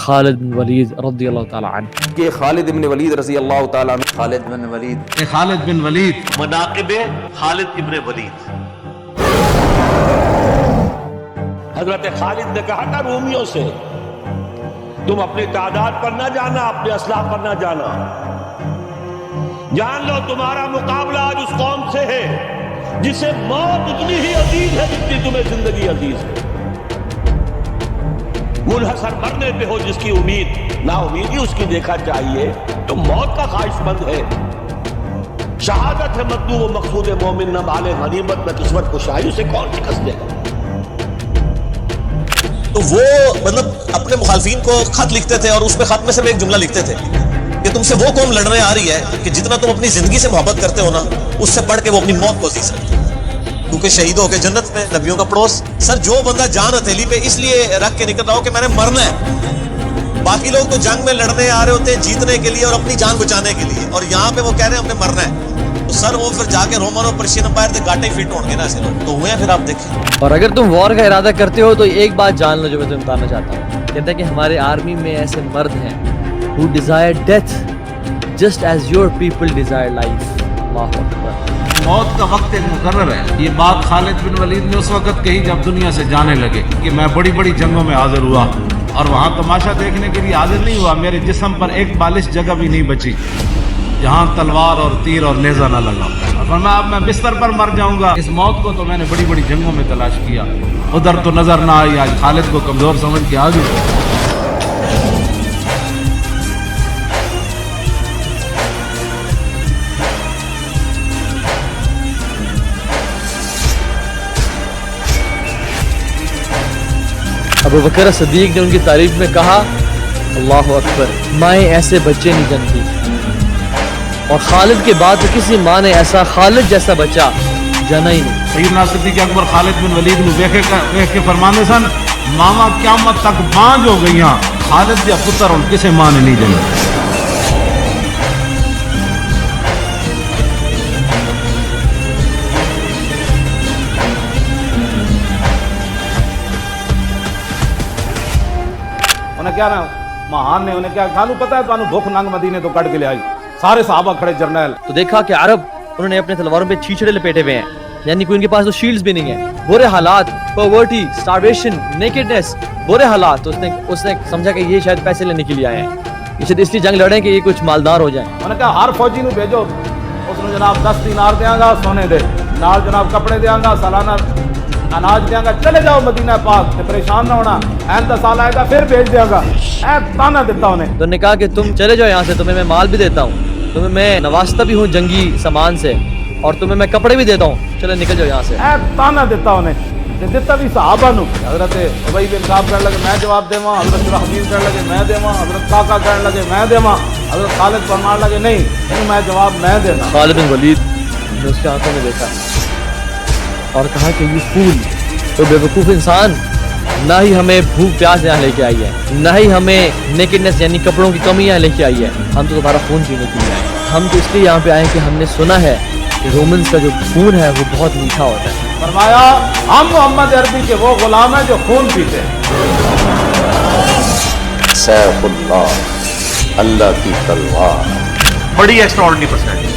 خالد بن ولید رضی اللہ تعالی عنہ. کہ خالد بن ولید رضی اللہ تعالیٰ عنہ. خالد بن ولید. خالد بن ولید. مناقب خالد ابن ولید. حضرت خالد نے کہا تھا رومیوں سے تم اپنی تعداد پر نہ جانا، اپنے اسلحہ پر نہ جانا، جان لو تمہارا مقابلہ آج اس قوم سے ہے جسے موت اتنی ہی عزیز ہے جتنی تمہیں زندگی عزیز ہے. منحصر مرنے پہ ہو جس کی امید، نا امیدی اس کی دیکھا چاہیے تو موت کا خواہش مند ہے. شہادت ہے مطلوب و مقصود مومن، نہ مال غنیمت نہ قسمت کشائی، اسے کون شکست دے گا؟ تو وہ مطلب اپنے مخالفین کو خط لکھتے تھے اور اس پہ خط میں صرف ایک جملہ لکھتے تھے کہ تم سے وہ قوم لڑنے آ رہی ہے کہ جتنا تم اپنی زندگی سے محبت کرتے ہو نا، اس سے بڑھ کے وہ اپنی موت کو عزیز رکھتے ہیں، کیونکہ شہید ہو کے جنت میں نبیوں کا پڑوس. سر جو بندہ جان ہتھیلی پہ اس لیے رکھ کے نکل رہا ہو کہ میں نے مرنا ہے، باقی لوگ تو جنگ میں لڑنے آ رہے ہوتے ہیں جیتنے کے لیے اور اپنی جان بچانے کے لیے، اور یہاں پہ وہ کہہ رہے ہیں ہم نے مرنا ہے، تو سر وہ پھر جا کے رومن اور پرشین امپائر کے گاٹے فٹ ہوں گے نا ایسے لوگ تو ہوئے ہیں. پھر آپ دیکھیں، اور اگر تم وار کا ارادہ کرتے ہو تو ایک بات جان لو جو میں تمہیں بتانا چاہتا ہوں. کہتے ہیں کہ ہمارے آرمی میں ایسے مرد ہیں who desire death just as your people desire life. اللہ اکبر. موت کا وقت ایک مقرر ہے. یہ بات خالد بن ولید نے اس وقت کہی جب دنیا سے جانے لگے کہ میں بڑی بڑی جنگوں میں حاضر ہوا اور وہاں تماشا دیکھنے کے لیے حاضر نہیں ہوا، میرے جسم پر ایک بالش جگہ بھی نہیں بچی جہاں تلوار اور تیر اور نیزہ نہ لگا. اور فرمایا اب میں بستر پر مر جاؤں گا. اس موت کو تو میں نے بڑی بڑی جنگوں میں تلاش کیا، ادھر تو نظر نہ آئی. آج خالد کو کمزور سمجھ کے آ گئی. ابو بکر صدیق نے ان کی تعریف میں کہا اللہ اکبر، مائیں ایسے بچے نہیں جنتی. اور خالد کے بعد تو کسی ماں نے ایسا خالد جیسا بچہ جنا ہی نہیں. سیدنا صدیق اکبر خالد بن ولید نو دیکھ کے فرمانے سن ماما قیامت تک بانج ہو گئی ہاں، خالد یا پتر اور کسے ماں نے نہیں جنا. انہیں کیا نا مہان نے انہیں کیا کھانو پتا ہے تو بھوک ننگ مدینے تو کٹ کے لے آئی. سارے صحابہ کھڑے جرنیل. تو دیکھا کہ عرب انہوں نے اپنے تلواروں پہ چھیچڑے لپیٹے ہوئے ہیں، یعنی کوئی ان کے پاس تو شیلڈز بھی نہیں ہیں. برے حالات، پاورٹی، سٹارویشن، نیکڈنس، برے حالات. تو اس نے سمجھا کہ یہ شاید پیسے لینے کے لیے آئے ہیں، یہ شاید اس لیے جنگ لڑیں کہ یہ کچھ مالدار ہو جائیں. انہوں نے کہا ہر فوجی نو بھیجو، اس نے جناب 10 دینار دیاں گا سونے دے، نال جناب کپڑے دیاں گا، سالانہ اناج دیاں گا، چلے جاؤ مدینہ پاک تے پریشان نہ ہونا، این تا سال آئے گا پھر بھیج دیاں گا. اے تانا دیتا انہیں. تو نے کہا کہ تم چلے جاؤ یہاں سے، تمہیں میں مال بھی دیتا ہوں، تمہیں میں نوازتا بھی ہوں جنگی سامان سے، اور تمہیں میں کپڑے بھی دیتا ہوں، چلے نکل جاؤ یہاں سے. اے تانا دیتا انہیں دیتا بھی صحابہ نو. حضرت ابی بن کعب کہنے لگے میں جواب دیواں، حضرت شرحبیل کہنے لگے میں دیواں، حضرت کاکا کہنے لگے میں دیواں، حضرت خالد فرمان لگے نہیں انہیں میں جواب میں دینا. خالد بن ولید نے اس کے آنکھوں میں دیکھا اور کہا کہ یہ فول، تو بے وقوف انسان، نہ ہی ہمیں بھوک پیاس یہاں لے کے آئی ہے، نہ ہی ہمیں نیکڈنس یعنی کپڑوں کی کمی یہاں لے کے آئی ہے، ہم تو تمہارا خون پینے کے لیے آئے ہیں. ہم تو اس لیے یہاں پہ آئے ہیں کہ ہم نے سنا ہے کہ رومنز کا جو خون ہے وہ بہت میٹھا ہوتا ہے. فرمایا ہم محمد عربی کے وہ غلام ہیں جو خون پیتے ہیں. سیف اللہ، اللہ کی تلوار. بڑی ایکسٹراورڈنری پرسنالٹی.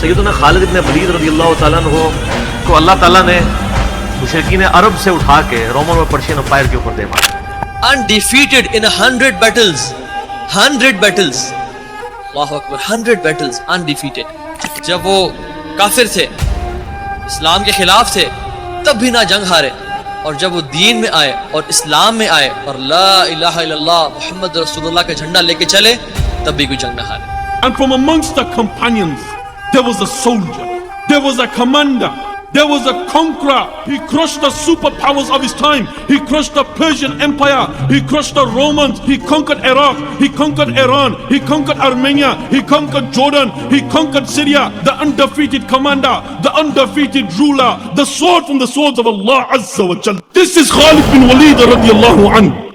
سیدنا خالد ابن ولید رضی اللہ تعالیٰ عنہ کو اللہ تعالیٰ نے مشرکین عرب سے اٹھا کے رومن اور پرشین امپائر کے اوپر دے مارا. Undefeated in 100 battles. 100 battles. Allah Akbar. 100 battles undefeated. جب وہ کافر تھے، اسلام کے خلاف تھے، تب بھی نہ جنگ ہارے، اور جب وہ دین میں آئے اور اسلام میں آئے اور لا الہ الا اللہ محمد رسول اللہ کا جھنڈا لے کے چلے، تب بھی کوئی جنگ نہ ہارے. And from amongst the companions, there was a soldier, there was a commander, there was a conqueror. He crushed the superpowers of his time. He crushed the Persian Empire. He crushed the Romans. He conquered Iraq. He conquered Iran. He conquered Armenia. He conquered Jordan. He conquered Syria. The undefeated commander, the undefeated ruler, the sword from the swords of Allah Azza wa Jal. This is Khalid bin Walid radiyallahu anhu.